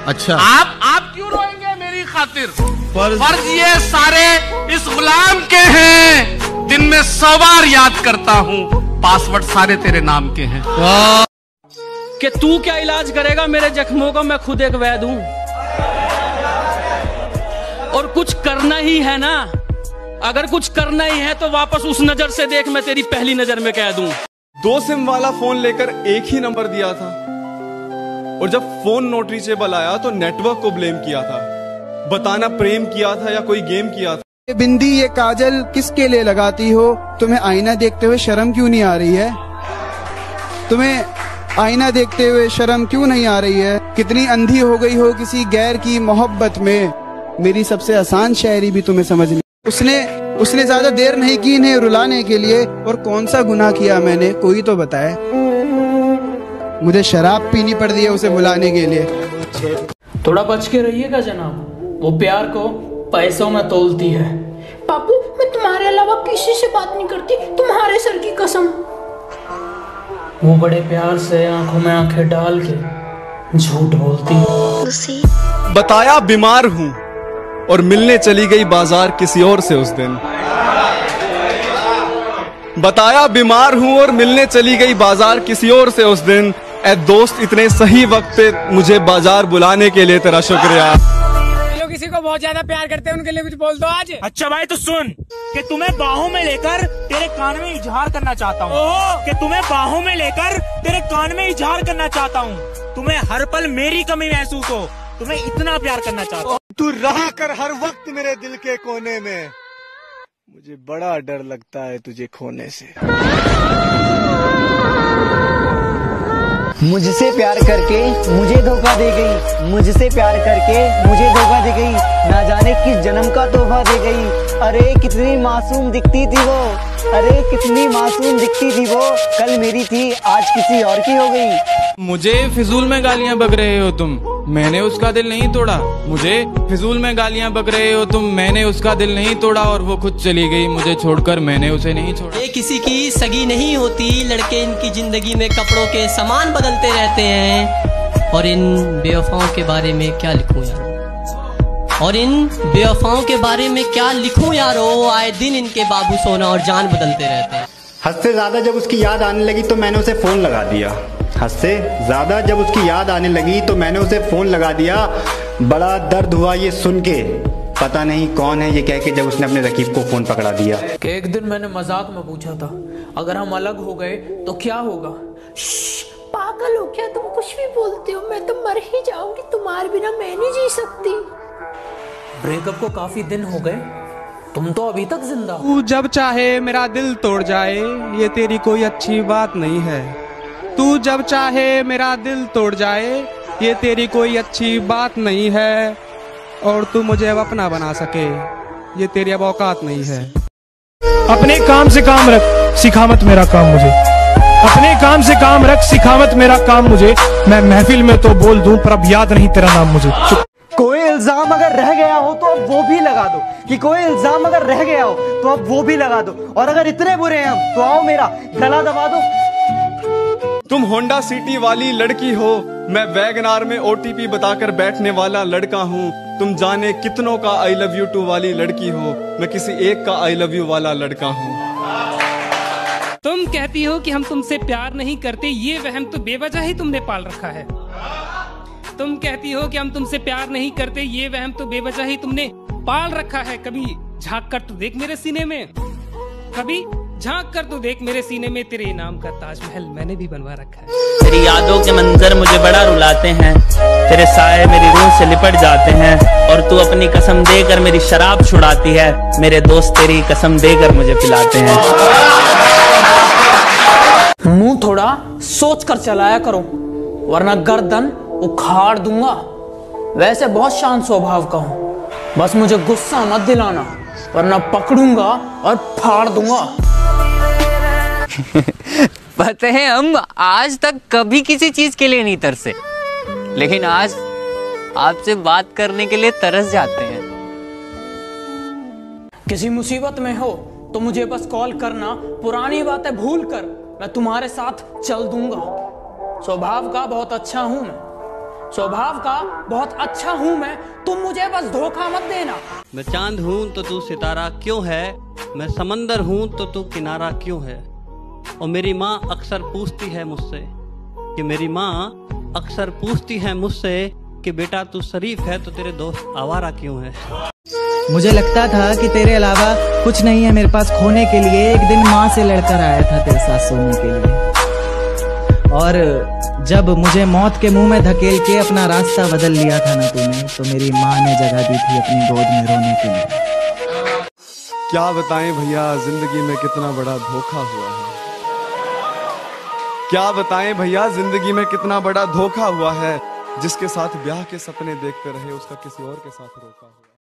अच्छा, आप क्यों रोएंगे मेरी खातिर? फर्ज ये सारे इस गुलाम के हैं, दिन में 100 बार याद करता हूँ, पासवर्ड सारे तेरे नाम के हैं। कि तू क्या इलाज करेगा मेरे जख्मों का, मैं खुद एक वैद हूं। और कुछ करना ही है ना, अगर कुछ करना ही है तो वापस उस नजर से देख, मैं तेरी पहली नजर में कह दूं। 2 सिम वाला फोन लेकर एक ही नंबर दिया था, और जब फोन नॉट रीचेबल आया तो नेटवर्क को ब्लेम किया था। बताना प्रेम किया था या कोई गेम किया था। ये बिंदी, ये काजल किसके लिए लगाती हो? तुम्हें आईना देखते हुए शर्म क्यों नहीं आ रही है? तुम्हें आईना देखते हुए शर्म क्यों नहीं आ रही है? कितनी अंधी हो गई हो किसी गैर की मोहब्बत में। मेरी सबसे आसान शायरी भी तुम्हें समझ नहीं। उसने ज्यादा देर नहीं की इन्हें रुलाने के लिए। और कौन सा गुनाह किया मैंने, कोई तो बताए। मुझे शराब पीनी पड़ रही है उसे बुलाने के लिए। थोड़ा बच के रहिएगा जनाब, वो प्यार को पैसों में तोलती है। पापू, मैं तुम्हारे अलावा किसी से बात नहीं करती, तुम्हारे सर की कसम। वो बड़े प्यार से आंखों में आंखें डाल के झूठ बोलती है। बताया बीमार हूँ और मिलने चली गई बाजार किसी और से उस दिन। बताया बीमार हूँ और मिलने चली गई बाजार किसी और से उस दिन। ए दोस्त, इतने सही वक्त पे मुझे बाजार बुलाने के लिए तेरा शुक्रिया। लोग किसी को बहुत ज्यादा प्यार करते हैं, उनके लिए कुछ बोल दो आज। अच्छा भाई, तो सुन कि तुम्हें बाहों में लेकर तेरे कान में इजहार करना चाहता हूँ, कि तुम्हें बाहों में लेकर तेरे कान में इजहार करना चाहता हूँ। तुम्हें हर पल मेरी कमी महसूस हो, तुम्हें इतना प्यार करना चाहता हूँ। तू रहा कर हर वक्त मेरे दिल के कोने में, मुझे बड़ा डर लगता है तुझे खोने से। मुझसे प्यार करके मुझे धोखा दे गई, मुझसे प्यार करके मुझे धोखा दे गई, ना जाने किस जन्म का तोहफा दे गई। अरे कितनी मासूम दिखती थी वो, अरे कितनी मासूम दिखती थी वो, कल मेरी थी आज किसी और की हो गई। मुझे फिजूल में गालियां बक रहे हो तुम, मैंने उसका दिल नहीं तोड़ा। मुझे फिजूल में गालियां बक रहे हो तुम, मैंने उसका दिल नहीं तोड़ा। और वो खुद चली गई मुझे छोड़कर, मैंने उसे नहीं छोड़ा। ये किसी की सगी नहीं होती, लड़के इनकी जिंदगी में कपड़ों के सामान बदलते रहते हैं। और इन बेवफाओं के बारे में क्या लिखूं यारो, और इन बेवफाओं के बारे में क्या लिखूं यारो। आए दिन इनके बाबू सोना और जान बदलते रहते हैं। हद से ज्यादा जब उसकी याद आने लगी तो मैंने उसे फोन लगा दिया। हद से ज्यादा जब उसकी याद आने लगी तो मैंने उसे फोन लगा दिया। बड़ा दर्द हुआ ये सुन के, पता नहीं कौन है ये कह के, जब उसने अपने रकीब को फोन पकड़ा दिया। कि एक दिन मैंने मजाक में पूछा था, अगर हम अलग हो गए तो क्या होगा? पागल हो क्या तुम, कुछ भी बोलते हो। मैं तो मर ही जाऊंगी, तुम्हारे बिना मैं नहीं जी सकती। ब्रेकअप को काफी दिन हो गए, तुम तो अभी तक जिंदा हो। तू जब चाहे मेरा दिल तोड़ जाए, ये तेरी कोई अच्छी बात नहीं है। तू जब चाहे मेरा दिल तोड़ जाए, ये तेरी कोई अच्छी बात नहीं है। और तू मुझे अब अपना बना सके, ये तेरी अब औकात नहीं है। अपने काम से काम रख, सिखा मत मेरा काम मुझे। अपने काम से काम रख, सिखा मत मेरा काम मुझे। मैं महफिल में तो बोल दूं पर अब याद नहीं तेरा नाम मुझे। कोई इल्जाम अगर रह गया हो तो अब वो भी लगा दो, कि कोई इल्जाम अगर रह गया हो तो अब वो भी लगा दो। और अगर इतने बुरे हैं हम तो आओ मेरा गला दबा दो। तुम होंडा सिटी वाली लड़की हो, मैं वैगनार में ओटीपी बताकर बैठने वाला लड़का हूँ। तुम जाने कितनों का आई लव यू टू वाली लड़की हो, मैं किसी एक का आई लव यू वाला लड़का हूँ। तुम कहती हो कि हम तुमसे प्यार नहीं करते, ये वहम तो बेवजह ही तुमने पाल रखा है। तुम कहती हो कि हम तुमसे प्यार नहीं करते, ये वहम तो बेवजह ही तुमने पाल रखा है। कभी झांक कर तो देख मेरे सीने में, कभी झांक कर तो देख मेरे सीने में, तेरे नाम का ताजमहल मैंने भी बनवा रखा है। तेरी यादों के मंजर मुझे बड़ा रुलाते हैं, तेरे साए मेरी रूह से लिपट जाते हैं। और तू अपनी कसम देकर मेरी शराब छुड़ाती है, मेरे दोस्त तेरी कसम देकर मुझे पिलाते हैं। मुंह थोड़ा सोच कर चलाया करो, वरना गर्दन उखाड़ दूंगा। वैसे बहुत शांत स्वभाव का हूँ, बस मुझे गुस्सा मत दिलाना, वरना पकड़ूंगा और फाड़ दूंगा। पता है, हम आज तक कभी किसी चीज के लिए नहीं तरसे, लेकिन आज आपसे बात करने के लिए तरस जाते हैं। किसी मुसीबत में हो तो मुझे बस कॉल करना, पुरानी बातें भूल कर मैं तुम्हारे साथ चल दूंगा। स्वभाव का बहुत अच्छा हूं मैं, स्वभाव का बहुत अच्छा हूँ मैं, तुम मुझे बस धोखा मत देना। मैं चांद हूँ तो तू सितारा क्यों है, मैं समंदर हूँ तो तू किनारा क्यों है। और मेरी माँ अक्सर पूछती है मुझसे कि मेरी माँ अक्सर पूछती है मुझसे कि बेटा तू शरीफ है तो तेरे दोस्त आवारा क्यों है। मुझे लगता था कि तेरे अलावा कुछ नहीं है मेरे पास खोने के लिए। एक दिन माँ से लड़कर आया था तेरे साथ सोने के लिए, और जब मुझे मौत के मुंह में धकेल के अपना रास्ता बदल लिया था ना तूने, तो मेरी माँ ने जगह दी थी अपनी गोद में रोने के लिए। क्या बताएं भैया जिंदगी में कितना बड़ा धोखा हुआ है। क्या बताएं भैया जिंदगी में कितना बड़ा धोखा हुआ है। जिसके साथ ब्याह के सपने देखते रहे उसका किसी और के साथ रोका हुआ।